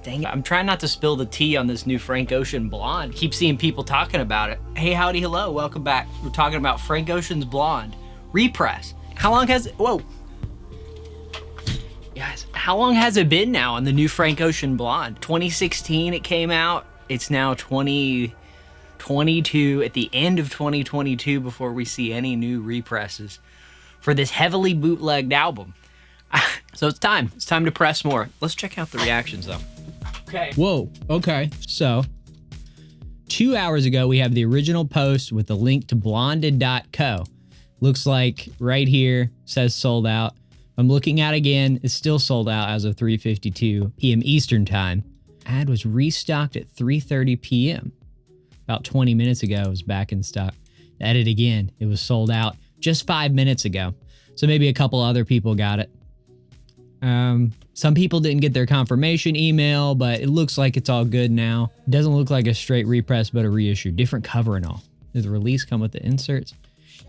Dang it. I'm trying not to spill the tea on this new Frank Ocean Blonde. Keep seeing people talking about it. Hey, howdy, hello, welcome back. We're talking about Frank Ocean's Blonde. Repress. How long has it, whoa. Guys, how long has it been now on the new Frank Ocean Blonde? 2016 it came out. It's now 2022, at the end of 2022 before we see any new represses for this heavily bootlegged album. So it's time to press more. Let's check out the reactions though. Okay. Whoa, okay. So 2 hours ago, we have the original post with the link to blonded.co. Looks like right here says sold out. I'm looking at again, it's still sold out as of 3:52 p.m. Eastern time. Ad was restocked at 3:30 p.m. About 20 minutes ago, it was back in stock. Edit again, it was sold out just 5 minutes ago. So maybe a couple other people got it. Some people didn't get their confirmation email, but it looks like it's all good now. It doesn't look like a straight repress, but a reissue. Different cover and all. Does the release come with the inserts?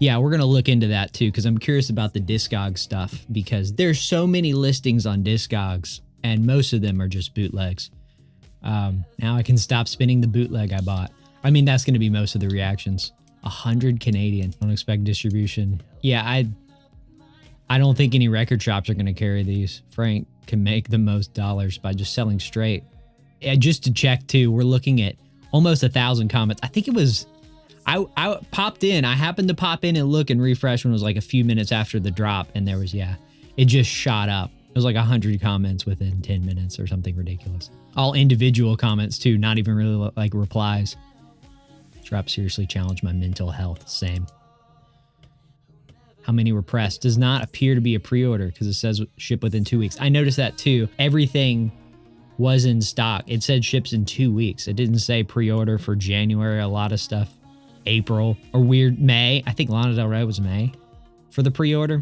Yeah, we're going to look into that too, because I'm curious about the Discogs stuff, because there's so many listings on Discogs, and most of them are just bootlegs. Now I can stop spinning the bootleg I bought. I mean, that's going to be most of the reactions. 100 Canadian. Don't expect distribution. Yeah, I don't think any record shops are going to carry these. Frank can make the most dollars by just selling straight. Yeah, just to check too, we're looking at almost 1,000 comments. I think it was, I popped in. I happened to pop in and look and refresh when it was like a few minutes after the drop. And there was, yeah, it just shot up. It was like 100 comments within 10 minutes or something ridiculous. All individual comments too, not even really like replies. Drop seriously challenged my mental health. Same. How many were pressed? Does not appear to be a pre-order because it says ship within 2 weeks. I noticed that too. Everything was in stock. It said ships in 2 weeks. It didn't say pre-order for January. A lot of stuff, April or weird May. I think Lana Del Rey was May for the pre-order.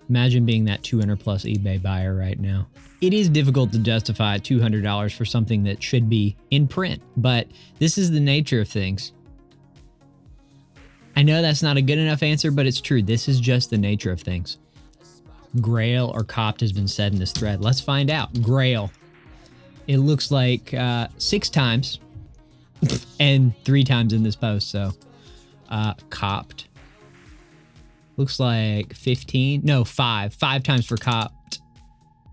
Imagine being that 200 plus eBay buyer right now. It is difficult to justify $200 for something that should be in print, but this is the nature of things. I know that's not a good enough answer, but it's true. This is just the nature of things. Grail or copped has been said in this thread. Let's find out. Grail. It looks like 6 times and 3 times in this post. So copped. Looks like 15. No, 5. 5 times for copped.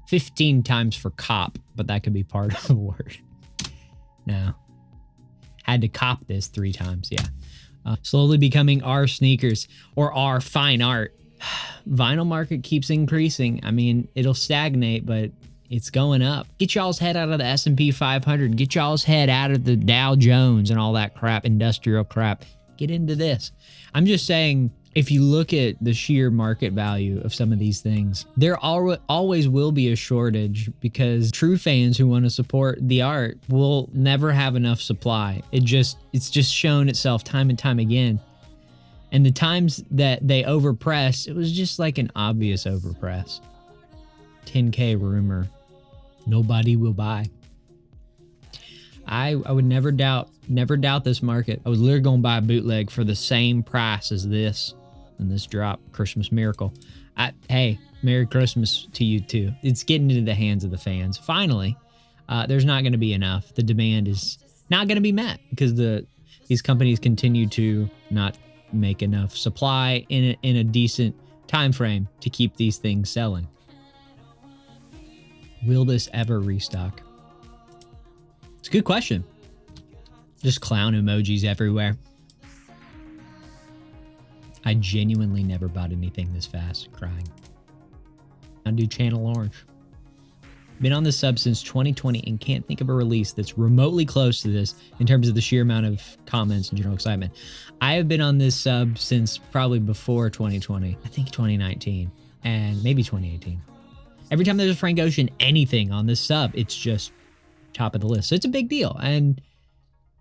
15 times for cop, but that could be part of the word. No. Had to cop this 3 times. Yeah. Slowly becoming our sneakers or our fine art. Vinyl market keeps increasing. I mean, it'll stagnate, but it's going up. Get y'all's head out of the S&P 500. Get y'all's head out of the Dow Jones and all that crap, industrial crap. Get into this. I'm just saying, if you look at the sheer market value of some of these things, there always will be a shortage because true fans who want to support the art will never have enough supply. It's just shown itself time and time again. And the times that they overpress, it was just like an obvious overpress. 10K rumor. Nobody will buy. I would never doubt this market. I was literally going to buy a bootleg for the same price as this. And this drop, Christmas miracle. Hey, Merry Christmas to you too. It's getting into the hands of the fans. Finally, there's not going to be enough. The demand is not going to be met because these companies continue to not make enough supply in a decent time frame to keep these things selling. Will this ever restock? It's a good question. Just clown emojis everywhere. I genuinely never bought anything this fast. Crying. I do Channel Orange. Been on this sub since 2020 and can't think of a release that's remotely close to this in terms of the sheer amount of comments and general excitement. I have been on this sub since probably before 2020. I think 2019 and maybe 2018. Every time there's a Frank Ocean anything on this sub, it's just top of the list. So it's a big deal and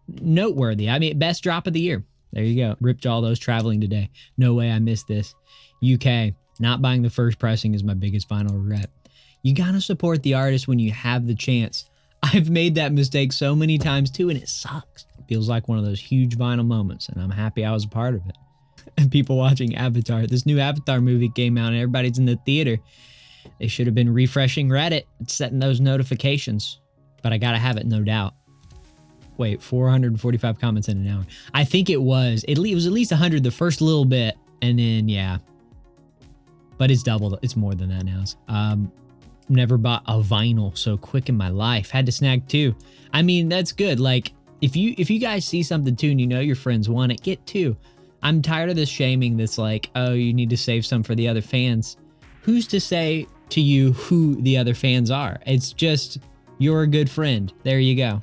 noteworthy. I mean, best drop of the year. There you go. Ripped all those traveling today. No way I missed this. UK, not buying the first pressing is my biggest vinyl regret. You gotta support the artist when you have the chance. I've made that mistake so many times too, and it sucks. It feels like one of those huge vinyl moments, and I'm happy I was a part of it. And people watching Avatar. This new Avatar movie came out, and everybody's in the theater. They should have been refreshing Reddit and setting those notifications. but I gotta have it, no doubt. Wait, 445 comments in an hour. I think it was at least 100 the first little bit, and then yeah. But it's doubled. It's more than that now. Never bought a vinyl so quick in my life. Had to snag 2. I mean, that's good. Like if you guys see something too and you know your friends want it, get 2. I'm tired of this shaming that's like, oh, you need to save some for the other fans. Who's to say to you who the other fans are? It's just, you're a good friend. There you go.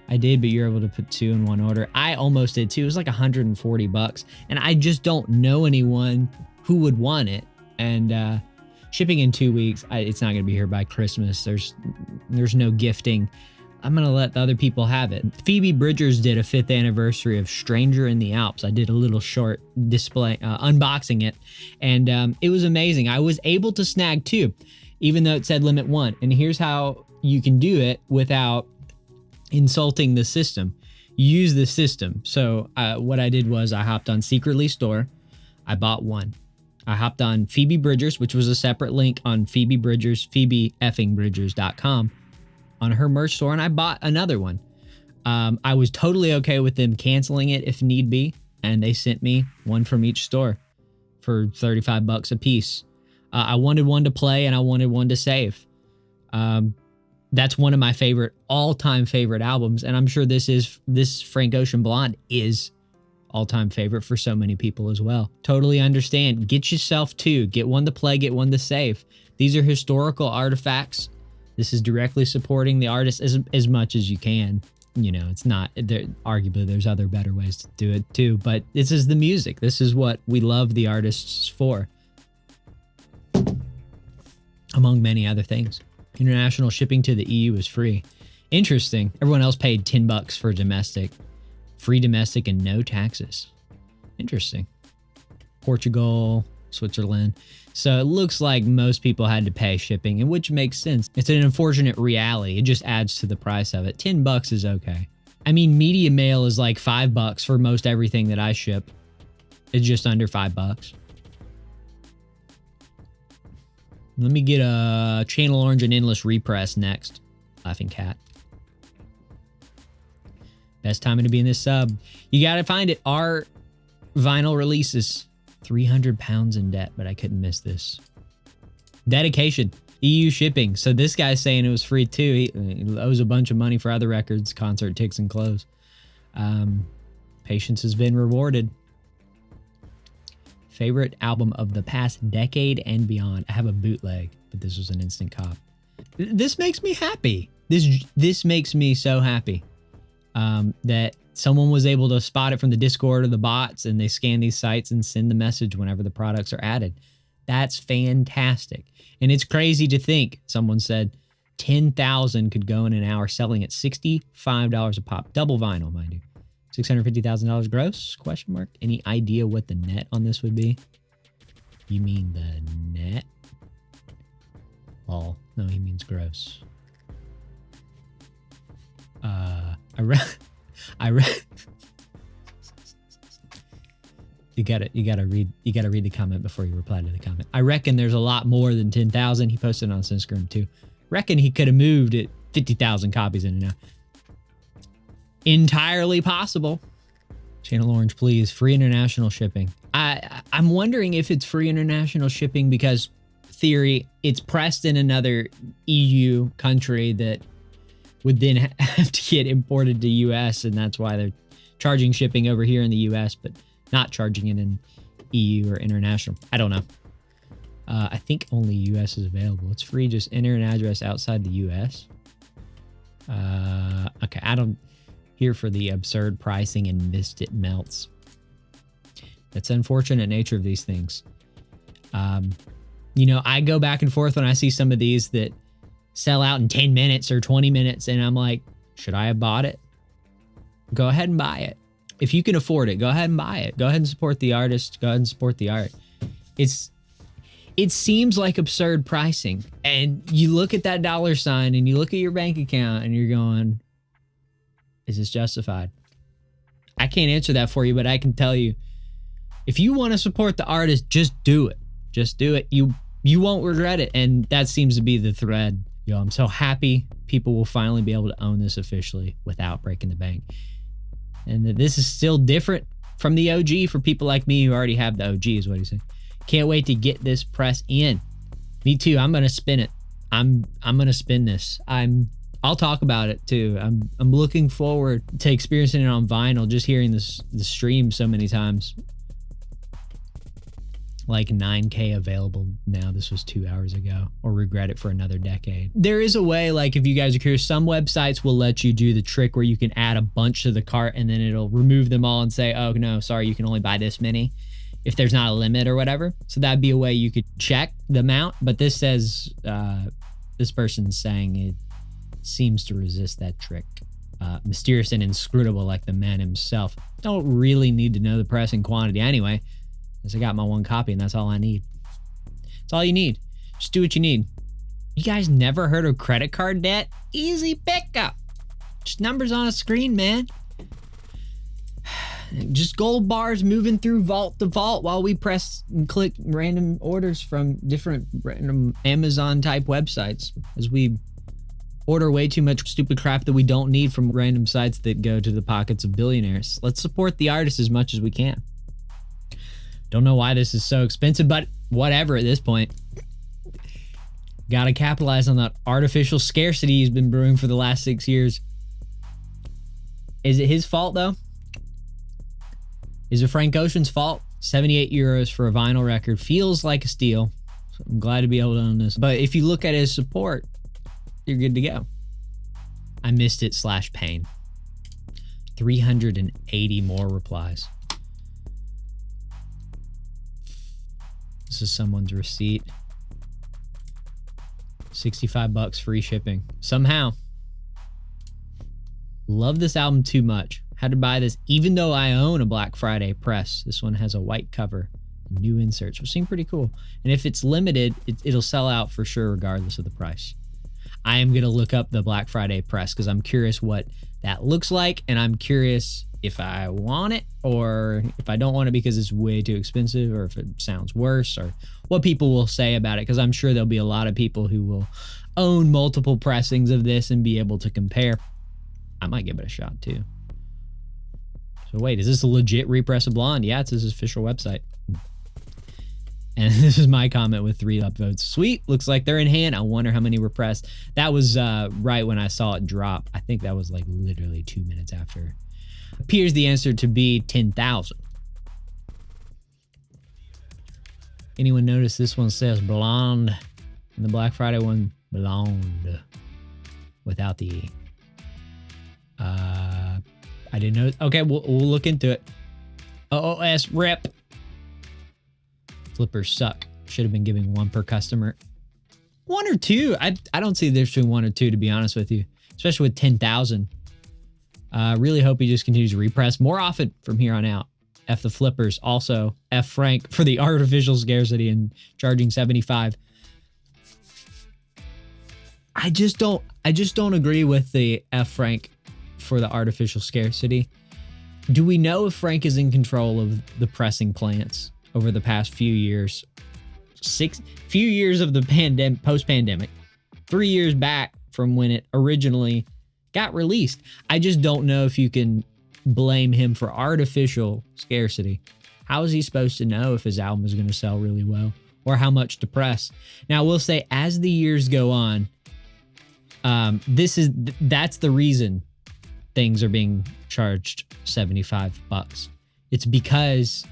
I did, but you're able to put 2 in one order. I almost did too. It was like $140. And I just don't know anyone who would want it. And shipping in 2 weeks, it's not going to be here by Christmas. There's no gifting. I'm going to let the other people have it. Phoebe Bridgers did a 5th anniversary of Stranger in the Alps. I did a little short display, unboxing it, and it was amazing. I was able to snag 2, even though it said limit 1. And here's how you can do it without insulting the system. Use the system. So what I did was I hopped on Secretly Store. I bought 1. I hopped on Phoebe Bridgers, which was a separate link on Phoebe Bridgers, phoebeeffingbridgers.com. on her merch store, and I bought another one. I was totally okay with them canceling it if need be, and they sent me one from each store for $35 a piece. I wanted one to play and I wanted one to save. That's one of my all-time favorite albums, and I'm sure this Frank Ocean Blonde is all-time favorite for so many people as well. Totally understand. Get yourself 2. Get one to play, get one to save. These are historical artifacts. This is directly supporting the artist as much as you can. You know, it's not, arguably there's other better ways to do it too, but this is the music. This is what we love the artists for, among many other things. International shipping to the EU is free. Interesting. Everyone else paid $10 for domestic. Free domestic and no taxes. Interesting. Portugal, Switzerland. So it looks like most people had to pay shipping, and which makes sense. It's an unfortunate reality. It just adds to the price of it. $10 is okay. I mean, media mail is like $5 for most everything that I ship. It's just under $5. Let me get a Channel Orange and Endless repress next. Laughing Cat. Best timing to be in this sub. You got to find it. Our vinyl releases. 300 pounds in debt, but I couldn't miss this. Dedication. EU shipping. So this guy's saying it was free too. He owes a bunch of money for other records, concert tickets, and clothes. Patience has been rewarded. Favorite album of the past decade and beyond. I have a bootleg, but this was an instant cop. This makes me happy. This makes me so happy that someone was able to spot it from the Discord or the bots, and they scan these sites and send the message whenever the products are added. That's fantastic. And it's crazy to think, someone said, 10,000 could go in an hour selling at $65 a pop. Double vinyl, mind you. $650,000 gross? Question mark. Any idea what the net on this would be? You mean the net? Oh, no, he means gross. I read. You gotta read the comment before you reply to the comment. I reckon there's a lot more than 10,000. He posted on Instagram too. Reckon he could have moved at 50,000 copies in an hour. Entirely possible. Channel Orange, please. Free international shipping. I'm wondering if it's free international shipping because, theory, it's pressed in another EU country that would then have to get imported to US, and that's why they're charging shipping over here in the US, but not charging it in EU or international. I don't know. I think only US is available. It's free. Just enter an address outside the US. Okay, I don't here for the absurd pricing and missed it melts. That's the unfortunate nature of these things. You know, I go back and forth when I see some of these that sell out in 10 minutes or 20 minutes, and I'm like, should I have bought it? Go ahead and buy it. If you can afford it, go ahead and buy it. Go ahead and support the artist. Go ahead and support the art. It seems like absurd pricing, and you look at that dollar sign and you look at your bank account and you're going, is this justified? I can't answer that for you, but I can tell you, if you want to support the artist, just do it. Just do it. You won't regret it. And that seems to be the thread. Yo, I'm so happy people will finally be able to own this officially without breaking the bank. And that this is still different from the OG for people like me who already have the OG, is what he's saying. Can't wait to get this press in. Me too. I'm gonna spin it. I'm gonna spin this. I'll talk about it too. I'm looking forward to experiencing it on vinyl. Just hearing the stream so many times. Like 9K available now. This was 2 hours ago. Or regret it for another decade. There is a way, like if you guys are curious, some websites will let you do the trick where you can add a bunch to the cart and then it'll remove them all and say, oh no, sorry, you can only buy this many if there's not a limit or whatever. So that'd be a way you could check the amount. But this says, this person's saying it seems to resist that trick. Mysterious and inscrutable like the man himself. Don't really need to know the pressing quantity anyway. I got my one copy and that's all I need. That's all you need. Just do what you need. You guys never heard of credit card debt? Easy pickup. Just numbers on a screen, man. Just gold bars moving through vault to vault while we press and click random orders from different random Amazon type websites as we order way too much stupid crap that we don't need from random sites that go to the pockets of billionaires. Let's support the artists as much as we can. Don't know why this is so expensive, but whatever at this point. Gotta capitalize on that artificial scarcity he's been brewing for the last 6 years. Is it his fault though? Is it Frank Ocean's fault? 78 euros for a vinyl record feels like a steal. So I'm glad to be able to own this. But if you look at his support, you're good to go. I missed it / pain. 380 more replies. This is someone's receipt. 65 bucks free shipping. Somehow. Love this album too much. Had to buy this even though I own a Black Friday press. This one has a white cover, new inserts, which seem pretty cool. And if it's limited, it'll sell out for sure regardless of the price. I am going to look up the Black Friday press because I'm curious what that looks like. And I'm curious if I want it or if I don't want it because it's way too expensive or if it sounds worse or what people will say about it. Because I'm sure there'll be a lot of people who will own multiple pressings of this and be able to compare. I might give it a shot too. So wait, is this a legit repress of Blond? Yeah, it's his official website. And this is my comment with 3 upvotes. Sweet, looks like they're in hand. I wonder how many were pressed. That was right when I saw it drop. I think that was like literally 2 minutes after. Appears the answer to be 10,000. Anyone notice this one says Blonde and the Black Friday one Blonde without the E? I didn't know. Okay, we'll look into it. OOS rip. Flippers suck. Should have been giving 1 per customer. 1 or 2. I don't see the difference between 1 or 2, to be honest with you, especially with 10,000. Really hope he just continues to repress more often from here on out. F the flippers. Also, F Frank for the artificial scarcity and charging 75. I just don't agree with the F Frank for the artificial scarcity. Do we know if Frank is in control of the pressing plants over the past few years? Few years of the pandemic, post-pandemic, 3 years back from when it originally got released. I just don't know if you can blame him for artificial scarcity. How is he supposed to know if his album is going to sell really well or how much to press? Now, we'll say as the years go on, that's the reason things are being charged 75 bucks. It's because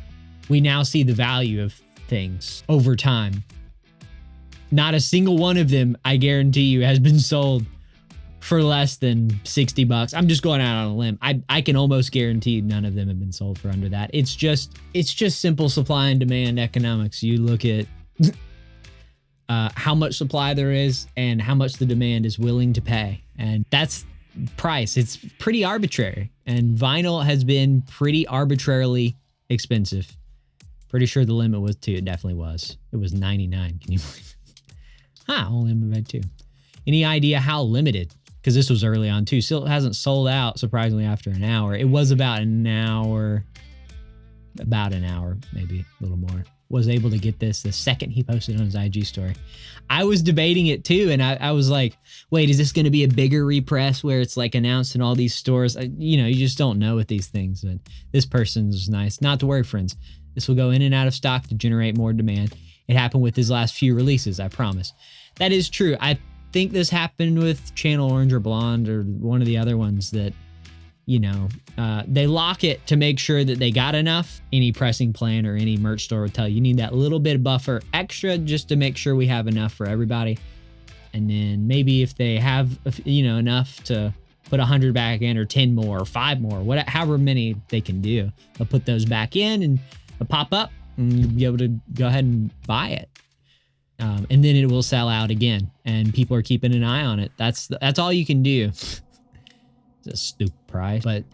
we now see the value of things over time. Not a single one of them, I guarantee you, has been sold for less than 60 bucks. I'm just going out on a limb. I can almost guarantee none of them have been sold for under that. It's just simple supply and demand economics. You look at how much supply there is and how much the demand is willing to pay. And that's price. It's pretty arbitrary. And vinyl has been pretty arbitrarily expensive. Pretty sure the limit was 2. It definitely was. It was 99. Can you believe it? Only limit 2. Any idea how limited? Because this was early on too. Still hasn't sold out, surprisingly, after an hour. It was about an hour, maybe a little more. was able to get this the second he posted on his IG story. I was debating it too, and I was like, wait, is this going to be a bigger repress where it's like announced in all these stores? You just don't know with these things. And this person's nice. Not to worry, friends. This will go in and out of stock to generate more demand. It happened with his last few releases, I promise. That is true. I think this happened with Channel Orange or Blonde or one of the other ones that, they lock it to make sure that they got enough. Any pressing plant or any merch store would tell you need that little bit of buffer extra just to make sure we have enough for everybody. And then maybe if they have, enough to put 100 back in or 10 more or 5 more, however many they can do, they'll put those back in and they'll pop up and you'll be able to go ahead and buy it. And then it will sell out again and people are keeping an eye on it. That's all you can do. It's a stupid price, but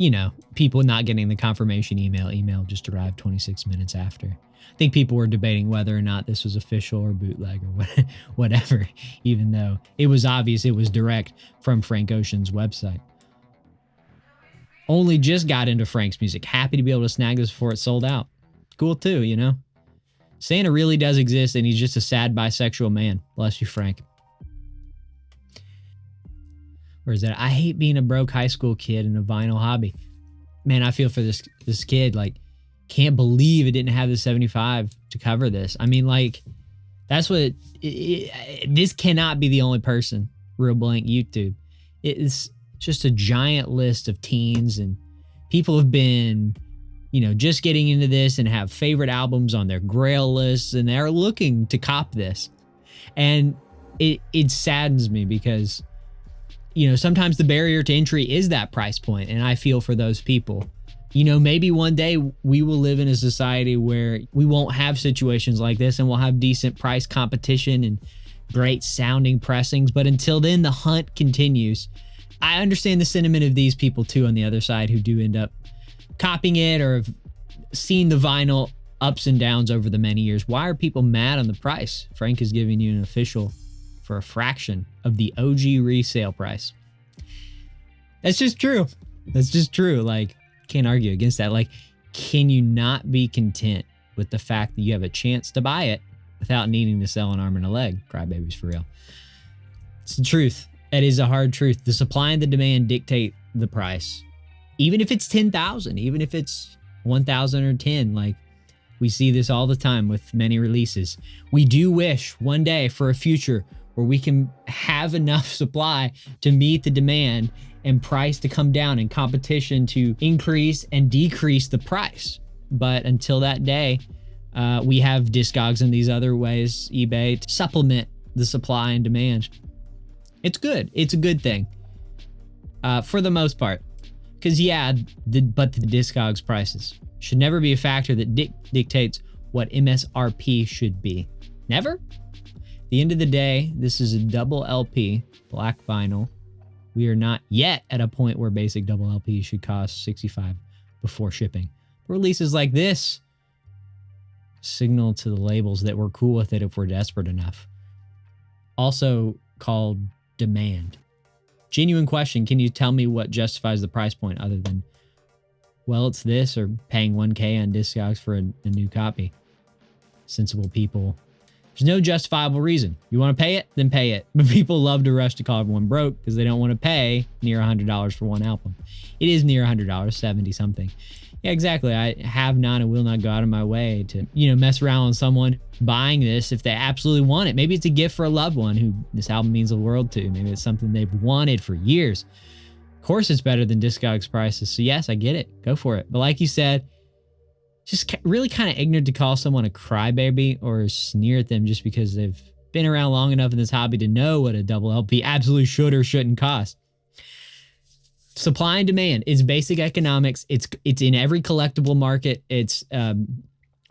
people not getting the confirmation email just arrived 26 minutes after. I think people were debating whether or not this was official or bootleg or whatever, even though it was obvious it was direct from Frank Ocean's website. Only just got into Frank's music. Happy to be able to snag this before it sold out. Cool too, Santa really does exist and he's just a sad bisexual man. Bless you, Frank. Or is that I hate being a broke high school kid in a vinyl hobby. Man, I feel for this kid. Like, can't believe it didn't have the 75 to cover this. I mean, like, that's what this cannot be the only person. Real Blank YouTube. It's just a giant list of teens and people have been, just getting into this and have favorite albums on their Grail lists and they're looking to cop this. And it saddens me because sometimes the barrier to entry is that price point, and I feel for those people. Maybe one day we will live in a society where we won't have situations like this and we'll have decent price competition and great sounding pressings, but until then, the hunt continues. I understand the sentiment of these people too on the other side who do end up copying it or have seen the vinyl ups and downs over the many years. Why are people mad on the price? Frank is giving you an official for a fraction of the OG resale price. That's just true. Like, can't argue against that. Like, can you not be content with the fact that you have a chance to buy it without needing to sell an arm and a leg? Crybabies for real. It's the truth. It is a hard truth. The supply and the demand dictate the price. Even if it's 10,000, even if it's 1,000 or 10, like, we see this all the time with many releases. We do wish one day for a future where we can have enough supply to meet the demand and price to come down and competition to increase and decrease the price. But until that day, we have Discogs and these other ways, eBay, to supplement the supply and demand. It's good. It's a good thing for the most part. Because but the Discogs prices should never be a factor that dictates what MSRP should be. Never? At the end of the day, this is a double LP, black vinyl. We are not yet at a point where basic double LP should cost $65 before shipping. Releases like this signal to the labels that we're cool with it if we're desperate enough. Also called demand. Genuine question, can you tell me what justifies the price point other than, well, it's this or paying $1K on Discogs for a new copy? Sensible people. There's no justifiable reason. You want to pay it, then pay it. But people love to rush to call everyone broke because they don't want to pay near $100 for one album. It is near $100, 70 something. Yeah, exactly. I have not and will not go out of my way to, mess around with someone buying this if they absolutely want it. Maybe it's a gift for a loved one who this album means the world to. Maybe it's something they've wanted for years. Of course, it's better than Discogs prices. So yes, I get it. Go for it. But like you said, just really kind of ignorant to call someone a crybaby or sneer at them just because they've been around long enough in this hobby to know what a double LP absolutely should or shouldn't cost. Supply and demand is basic economics. It's in every collectible market. It's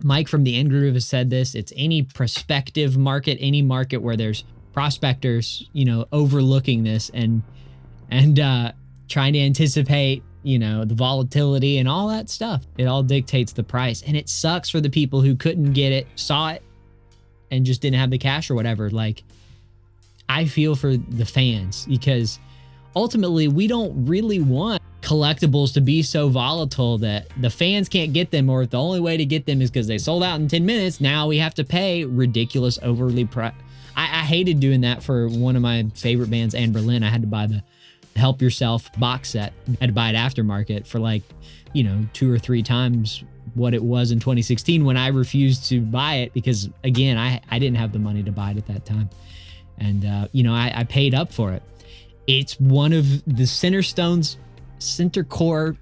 Mike from the End Groove has said this. It's any prospective market, any market where there's prospectors, overlooking this and trying to anticipate, the volatility and all that stuff. It all dictates the price. And it sucks for the people who couldn't get it, saw it, and just didn't have the cash or whatever. Like, I feel for the fans because ultimately we don't really want collectibles to be so volatile that the fans can't get them, or if the only way to get them is because they sold out in 10 minutes, now we have to pay ridiculous overly price. I hated doing that for one of my favorite bands, Anne Berlin. I had to buy the Help Yourself box set. I had to buy it aftermarket for like, 2 or 3 times what it was in 2016 when I refused to buy it because, again, I didn't have the money to buy it at that time. And, I paid up for it. It's one of the center core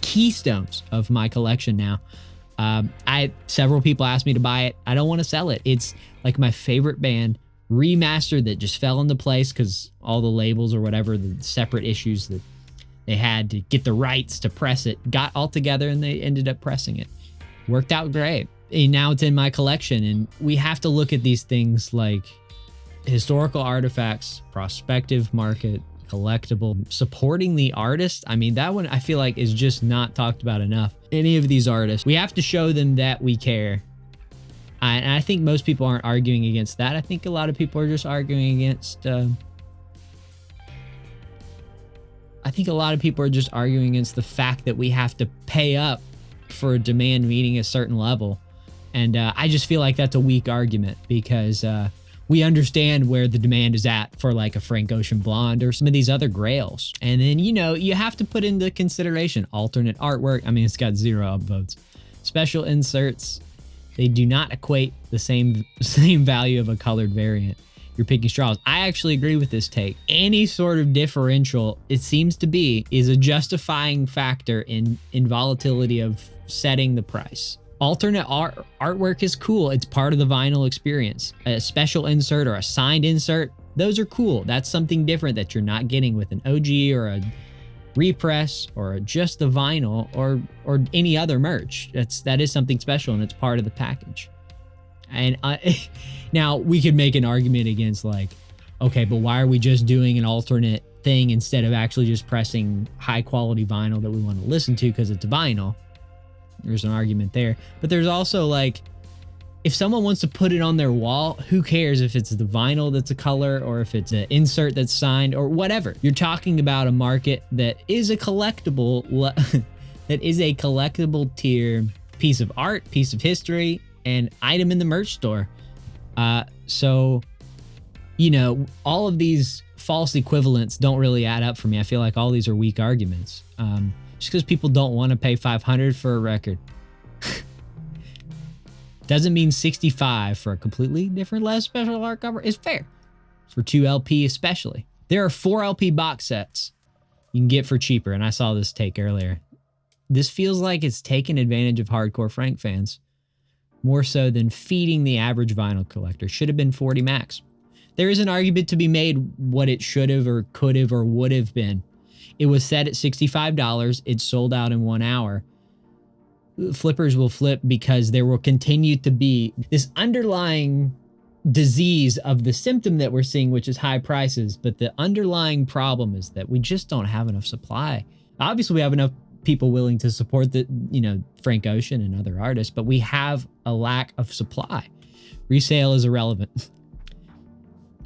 keystones of my collection now. Several people asked me to buy it. I don't want to sell it. It's like my favorite band remastered that just fell into place because all the labels or whatever, the separate issues that they had to get the rights to press it, got all together and they ended up pressing it. Worked out great. And now it's in my collection, and we have to look at these things like historical artifacts, prospective market, collectible, supporting the artist. I mean, that one I feel like is just not talked about enough. Any of these artists, we have to show them that we care. And I think most people aren't arguing against that. I think a lot of people are just arguing against, I think a lot of people are just arguing against the fact that we have to pay up for a demand meeting a certain level. And I just feel like that's a weak argument because we understand where the demand is at for like a Frank Ocean Blonde or some of these other grails. And then, you have to put into consideration alternate artwork. I mean, it's got 0 upvotes. Special inserts, they do not equate the same value of a colored variant. You're picking straws. I actually agree with this take. Any sort of differential, it seems to be, is a justifying factor in volatility of setting the price. Alternate artwork is cool. It's part of the vinyl experience. A special insert or a signed insert, those are cool. That's something different that you're not getting with an OG or a repress or just the vinyl or any other merch. That is something special, and it's part of the package. And now we could make an argument against like, okay, but why are we just doing an alternate thing instead of actually just pressing high quality vinyl that we want to listen to because it's vinyl? There's an argument there. But there's also like, if someone wants to put it on their wall, who cares if it's the vinyl that's a color or if it's an insert that's signed or whatever. You're talking about a market that is a collectible, tier piece of art, piece of history, and item in the merch store. So, all of these false equivalents don't really add up for me. I feel like all these are weak arguments. Just because people don't want to pay $500 for a record doesn't mean $65 for a completely different, less special art cover is fair. For 2 LP especially. There are 4 LP box sets you can get for cheaper, and I saw this take earlier. This feels like it's taking advantage of hardcore Frank fans, more so than feeding the average vinyl collector. Should have been 40 max. There is an argument to be made what it should have or could have or would have been. It was set at $65. It sold out in 1 hour. Flippers will flip because there will continue to be this underlying disease of the symptom that we're seeing, which is high prices. But the underlying problem is that we just don't have enough supply. Obviously, we have enough people willing to support the, Frank Ocean and other artists, but we have a lack of supply. Resale is irrelevant.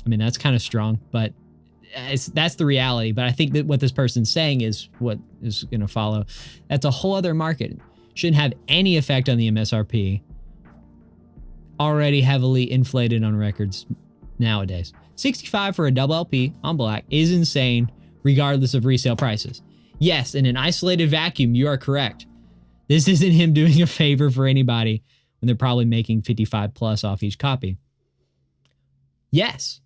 I mean, that's kind of strong, but that's the reality. But I think that what this person's saying is what is going to follow. That's a whole other market. Shouldn't have any effect on the MSRP. Already heavily inflated on records nowadays. $65 for a double LP on black is insane, regardless of resale prices. Yes, in an isolated vacuum, you are correct. This isn't him doing a favor for anybody when they're probably making 55 plus off each copy. Yes,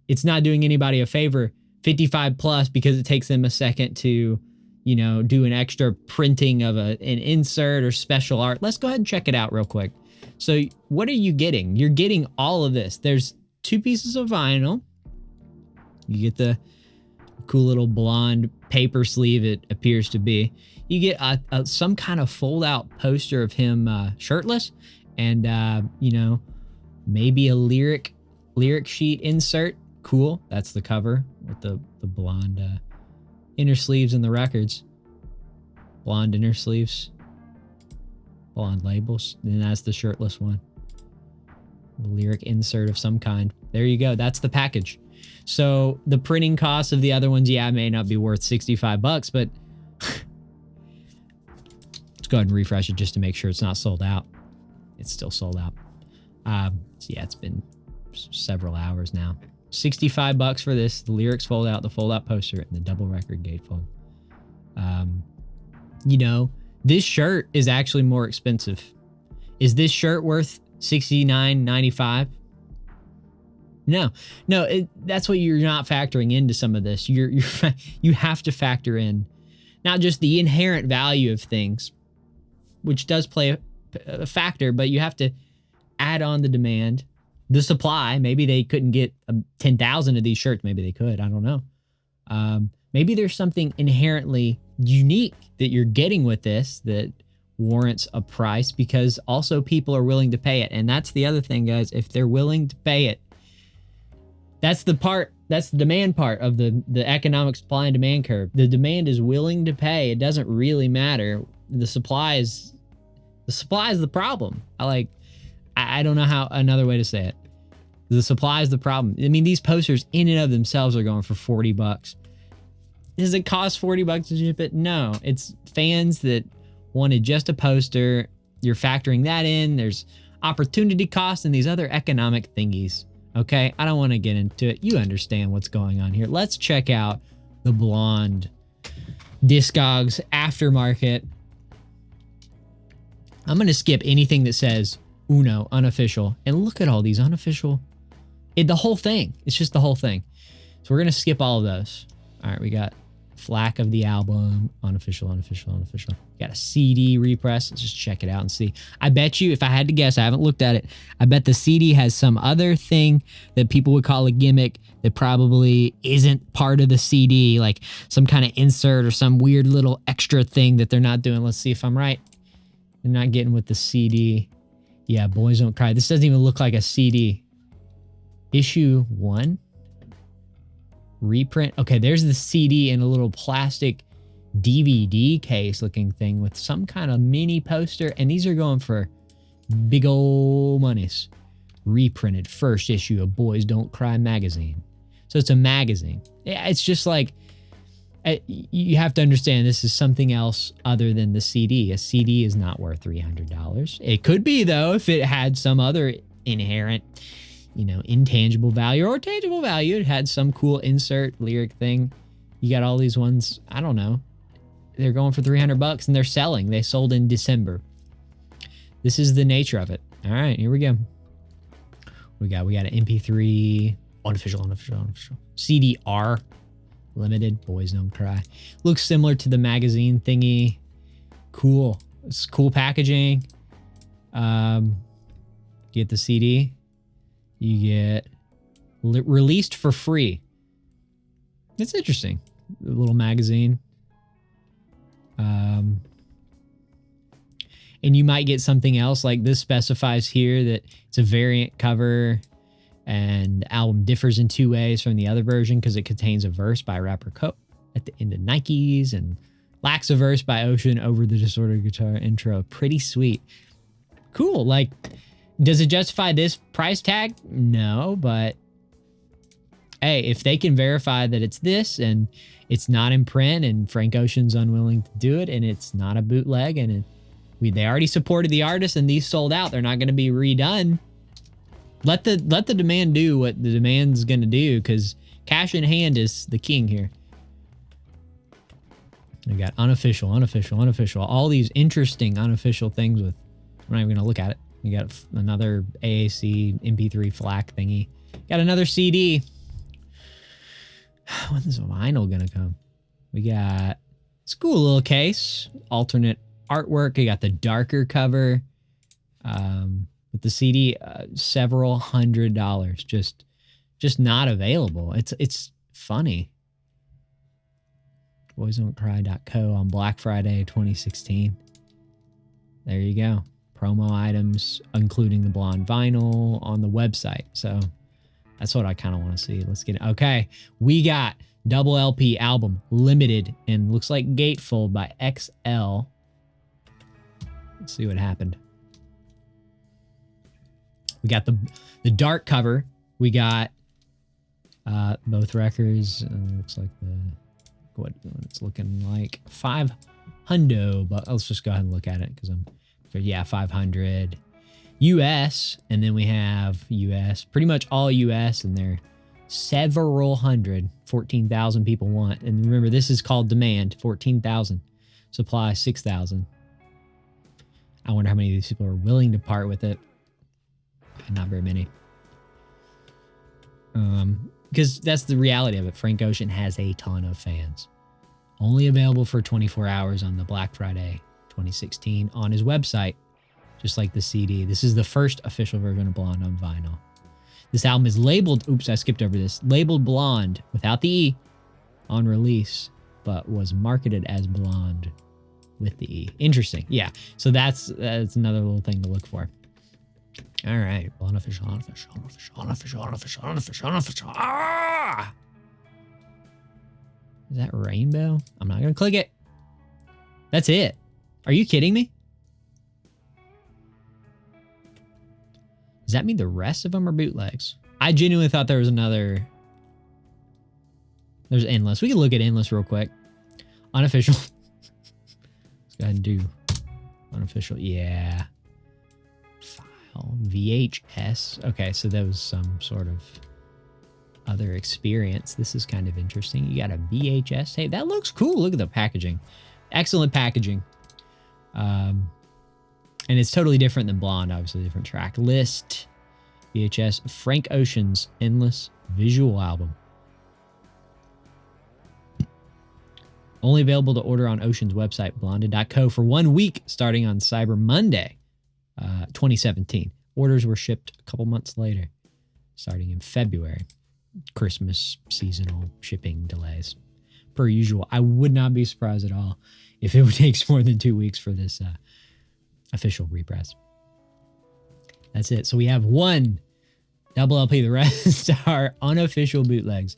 it's not doing anybody a favor, 55 plus, because it takes them a second to, do an extra printing of an insert or special art. Let's go ahead and check it out real quick. So what are you getting? You're getting all of this. There's 2 pieces of vinyl. You get the cool little blonde paper sleeve, it appears to be. You get some kind of fold-out poster of him shirtless, and maybe a lyric sheet insert. Cool. That's the cover with the blonde inner sleeves and the records. Blonde inner sleeves. Blonde labels. And that's the shirtless one. The lyric insert of some kind. There you go. That's the package. So the printing cost of the other ones, may not be worth $65, but Let's go ahead and refresh it just to make sure it's not sold out. It's still sold out. So yeah, it's been several hours now. $65 for this. The lyrics fold out, the fold out poster, and the double record gatefold. You know, this shirt is actually more expensive. Is this shirt worth $69.95? No, that's what you're not factoring into some of this. You have to factor in not just the inherent value of things, which does play a factor, but you have to add on the demand, the supply. Maybe they couldn't get 10,000 of these shirts. Maybe they could. I don't know. Maybe there's something inherently unique that you're getting with this that warrants a price, because also people are willing to pay it. And that's the other thing, guys. If they're willing to pay it, that's the demand part of the economic supply and demand curve. The demand is willing to pay. It doesn't really matter. The supply is the problem. I don't know how another way to say it. The supply is the problem. I mean, these posters in and of themselves are going for $40. Does it cost $40 to ship it? No, it's fans that wanted just a poster. You're factoring that in. There's opportunity costs and these other economic thingies. Okay, I don't want to get into it. You understand what's going on here. Let's check out the Blond Discogs aftermarket. I'm going to skip anything that says Uno, unofficial. And look at all these unofficial. The whole thing. It's just the whole thing. So we're going to skip all of those. All right, we got FLAC of the album, unofficial. Got a CD repress. Let's just check it out and see. I bet you, if I had to guess, I haven't looked at it, I bet the CD has some other thing that people would call a gimmick that probably isn't part of the CD, like some kind of insert or some weird little extra thing that they're not doing. Let's see if I'm right. They're not getting with the CD. Yeah, Boys Don't Cry. This doesn't even look like a CD. Issue 1. Reprint. Okay, there's the CD in a little plastic DVD case looking thing with some kind of mini poster, and these are going for big old monies. Reprinted first issue of Boys Don't Cry magazine. So it's a magazine. Yeah, it's just like, you have to understand this is something else other than the CD. A CD is not worth $300. It could be, though, if it had some other inherent, intangible value or tangible value. It had some cool insert lyric thing. You got all these ones, I don't know. They're going for $300 and they're selling. They sold in December. This is the nature of it. All right, here we go. We got an MP3, unofficial. CDR, limited, Boys Don't Cry. Looks similar to the magazine thingy. Cool. It's cool packaging. You get the CD. You get released for free. It's interesting. A little magazine. And you might get something else, like this specifies here that it's a variant cover and the album differs in 2 ways from the other version because it contains a verse by rapper Cope at the end of Nikes and lacks a verse by Ocean over the Disordered Guitar intro. Pretty sweet. Cool. Like, does it justify this price tag? No, but hey, if they can verify that it's this and it's not in print and Frank Ocean's unwilling to do it and it's not a bootleg and they already supported the artist and these sold out, they're not going to be redone. Let the demand do what the demand's going to do, because cash in hand is the king here. We got unofficial. All these interesting unofficial things with, I'm not even going to look at it. We got another AAC MP3 FLAC thingy. Got another CD. When is vinyl gonna come? We got this cool little case, alternate artwork. We got the darker cover. With the CD, several $100s, just not available. It's funny. BoysDon'tCry.co on Black Friday 2016. There you go. Promo items, including the Blond vinyl on the website. So that's what I kind of want to see. Let's get it. Okay, we got double LP album, limited, and looks like gatefold by XL. Let's see what happened. We got the dark cover. We got both records. Looks like the what it's looking like. 500, but let's just go ahead and look at it because yeah, 500 US, and then we have US, pretty much all US, and they're several hundred. 14,000 people want, and remember this is called demand. 14,000, supply 6,000. I wonder how many of these people are willing to part with it. Not very many. Because that's the reality of it. Frank Ocean has a ton of fans. Only available for 24 hours on the Black Friday 2016 on his website, just like the CD. This is the first official version of Blond on vinyl. This album is labeled, oops, I skipped over this, labeled Blond without the E on release, but was marketed as Blond with the E. Interesting. Yeah. So that's another little thing to look for. All right. Unofficial. Ah! Is that rainbow? I'm not going to click it. That's it. Are you kidding me? Does that mean the rest of them are bootlegs? I genuinely thought there was another. There's Endless. We can look at Endless real quick. Unofficial. Let's go ahead and do unofficial. Yeah. VHS. Okay, so that was some sort of other experience. This is kind of interesting. You got a VHS. Hey, that looks cool. Look at the packaging. Excellent packaging. And it's totally different than Blond, obviously. Different track list. VHS. Frank Ocean's Endless visual album. Only available to order on Ocean's website, blonded.co, for 1 week starting on Cyber Monday. 2017. Orders were shipped a couple months later, starting in February. Christmas seasonal shipping delays. Per usual. I would not be surprised at all if it takes more than 2 weeks for this official repress. That's it. So we have one double LP. The rest are unofficial bootlegs.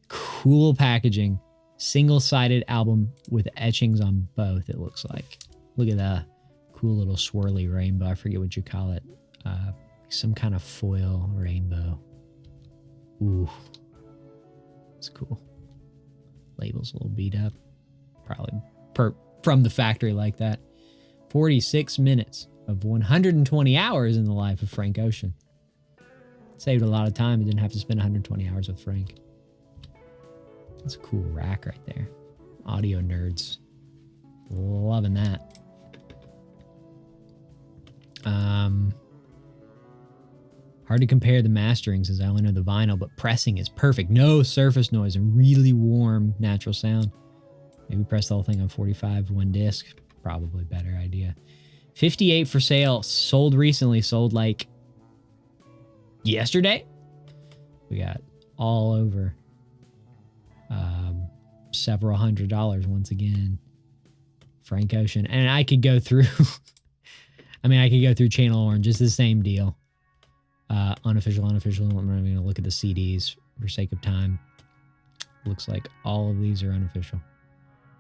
Cool packaging. Single-sided album with etchings on both, it looks like. Look at that. Cool little swirly rainbow. I forget what you call it. Some kind of foil rainbow. Ooh. It's cool. Label's a little beat up. Probably from the factory like that. 46 minutes of 120 hours in the life of Frank Ocean. Saved a lot of time. Didn't have to spend 120 hours with Frank. That's a cool rack right there. Audio nerds. Loving that. Hard to compare the masterings as I only know the vinyl, but pressing is perfect. No surface noise, a really warm, natural sound. Maybe press the whole thing on 45, one disc. Probably better idea. 58 for sale. Sold recently. Sold like yesterday. We got all over several $100s once again. Frank Ocean. And I could go through... I could go through Channel Orange. It's the same deal. Unofficial. I'm not even going to look at the CDs for sake of time. Looks like all of these are unofficial.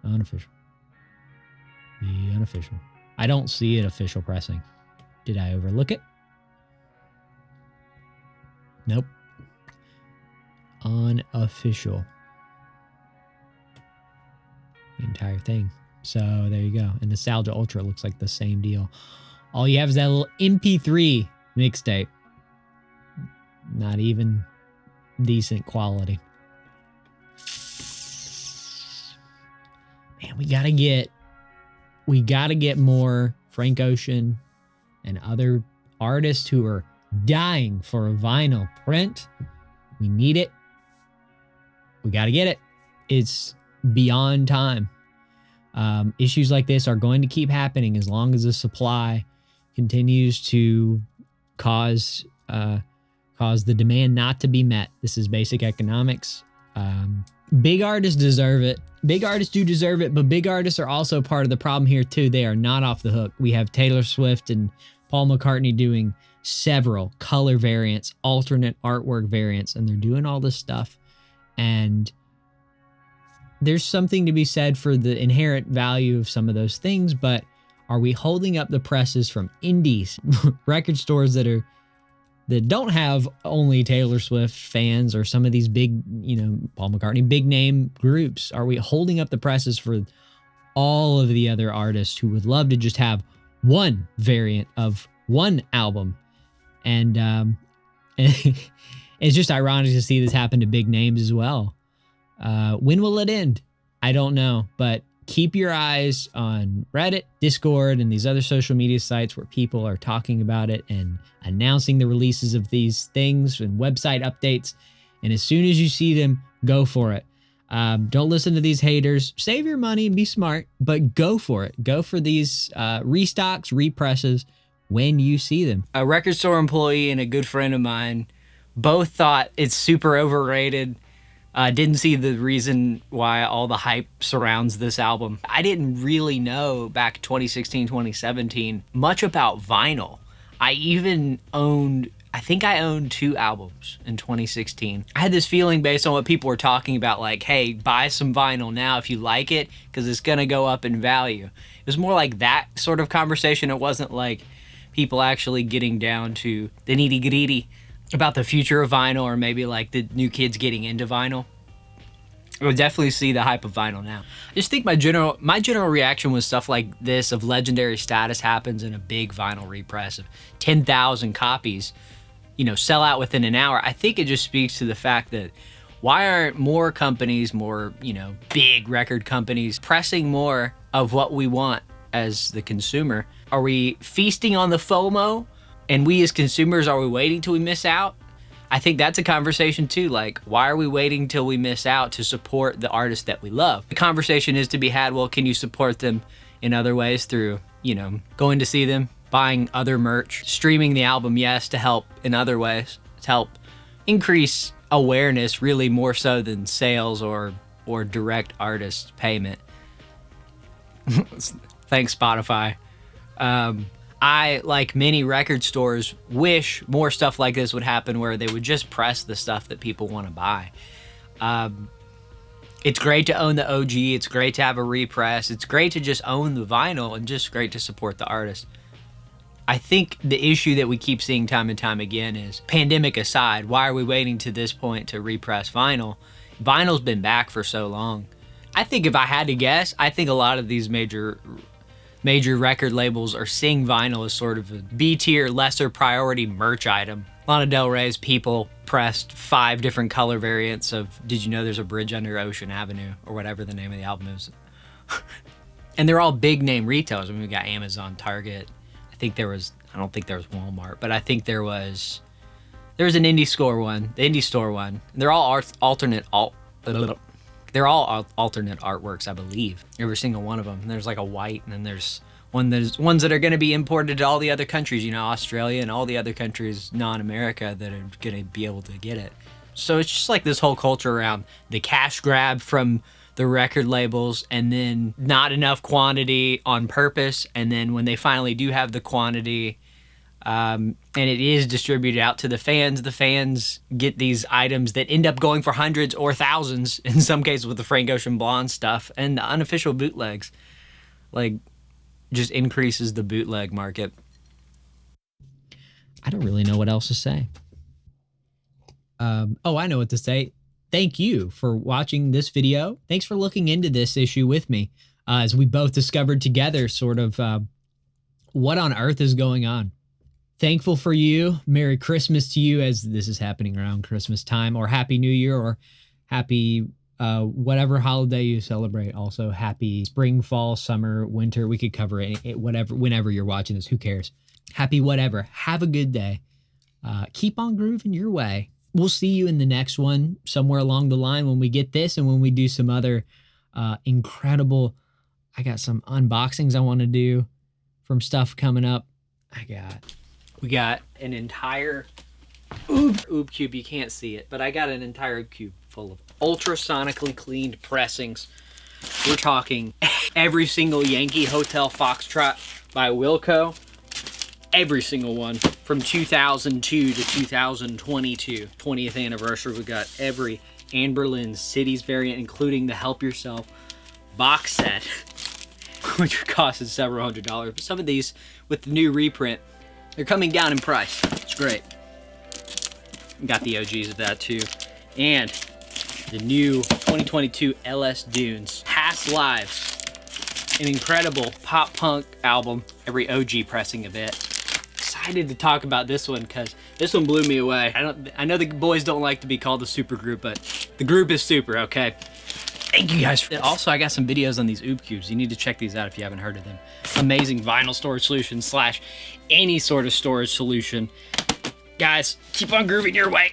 Unofficial. The unofficial. I don't see it official pressing. Did I overlook it? Nope. Unofficial. The entire thing. So there you go. And Nostalgia Ultra looks like the same deal. All you have is that little MP3 mixtape. Not even decent quality. Man, we gotta get more Frank Ocean and other artists who are dying for a vinyl print. We need it. We gotta get it. It's beyond time. Issues like this are going to keep happening as long as the supply continues to cause the demand not to be met. This is basic economics. Big artists deserve it. Big artists do deserve it, but big artists are also part of the problem here too. They are not off the hook. We have Taylor Swift and Paul McCartney doing several color variants, alternate artwork variants, and they're doing all this stuff. And there's something to be said for the inherent value of some of those things, but are we holding up the presses from indies, record stores that are that don't have only Taylor Swift fans or some of these big, Paul McCartney, big name groups? Are we holding up the presses for all of the other artists who would love to just have one variant of one album? And it's just ironic to see this happen to big names as well. When will it end? I don't know, but keep your eyes on Reddit, Discord, and these other social media sites where people are talking about it and announcing the releases of these things and website updates. And as soon as you see them, go for it. Don't listen to these haters. Save your money and be smart, but go for it. Go for these restocks, represses when you see them. A record store employee and a good friend of mine both thought it's super overrated. Didn't see the reason why all the hype surrounds this album. I didn't really know back 2016, 2017 much about vinyl. I think I owned 2 albums in 2016. I had this feeling based on what people were talking about, like, hey, buy some vinyl now if you like it, because it's gonna go up in value. It was more like that sort of conversation. It wasn't like people actually getting down to the nitty-gritty about the future of vinyl, or maybe like the new kids getting into vinyl. I would definitely see the hype of vinyl now. I just think my general reaction was stuff like this of legendary status happens in a big vinyl repress of 10,000 copies, sell out within an hour. I think it just speaks to the fact that why aren't more companies, big record companies, pressing more of what we want as the consumer? Are we feasting on the FOMO? And we as consumers, are we waiting till we miss out? I think that's a conversation too. Like, why are we waiting till we miss out to support the artists that we love? The conversation is to be had, well, can you support them in other ways through, going to see them, buying other merch, streaming the album, yes, to help in other ways, to help increase awareness really more so than sales or direct artist payment. Thanks, Spotify. I, like many record stores, wish more stuff like this would happen where they would just press the stuff that people want to buy. It's great to own the OG. It's great to have a repress. It's great to just own the vinyl and just great to support the artist. I think the issue that we keep seeing time and time again is, pandemic aside, why are we waiting to this point to repress vinyl? Vinyl's been back for so long. I think if I had to guess, I think a lot of these major record labels are seeing vinyl as sort of a B-tier, lesser priority merch item. Lana Del Rey's People pressed 5 different color variants of Did You Know There's a Bridge Under Ocean Avenue, or whatever the name of the album is. And they're all big name retailers. I mean, we got Amazon, Target. I don't think there was Walmart, but I think there was an indie store one, the indie store one. They're all alternate artworks, I believe. Every single one of them. And there's like a white, and then there's ones that are going to be imported to all the other countries, Australia and all the other countries, non-America, that are going to be able to get it. So it's just like this whole culture around the cash grab from the record labels, and then not enough quantity on purpose. And then when they finally do have the quantity, and it is distributed out to the fans get these items that end up going for hundreds or thousands, in some cases with the Frank Ocean Blonde stuff, and the unofficial bootlegs, just increases the bootleg market. I don't really know what else to say. I know what to say. Thank you for watching this video. Thanks for looking into this issue with me, as we both discovered together sort of what on earth is going on. Thankful for you. Merry Christmas to you, as this is happening around Christmas time, or Happy New Year, or happy whatever holiday you celebrate. Also, happy spring, fall, summer, winter. We could cover it whatever, whenever you're watching this. Who cares? Happy whatever. Have a good day. Keep on grooving your way. We'll see you in the next one somewhere along the line when we get this, and when we do some other incredible. I got some unboxings I want to do from stuff coming up. We got an entire oob cube. You can't see it, but I got an entire cube full of ultrasonically cleaned pressings. We're talking every single Yankee Hotel Foxtrot by Wilco. Every single one from 2002 to 2022, 20th anniversary. We got every Anne Boleyn Cities variant, including the Help Yourself box set, which cost us several $100s. But some of these, with the new reprint, they're coming down in price. It's great. Got the OGs of that too. And the new 2022 LS Dunes. Past Lives. An incredible pop punk album. Every OG pressing of it. Excited to talk about this one because this one blew me away. I know the boys don't like to be called a super group, but the group is super, okay? Thank you guys. Also, I got some videos on these Oop Cubes. You need to check these out if you haven't heard of them. Amazing vinyl storage solution / any sort of storage solution. Guys, keep on grooving your way.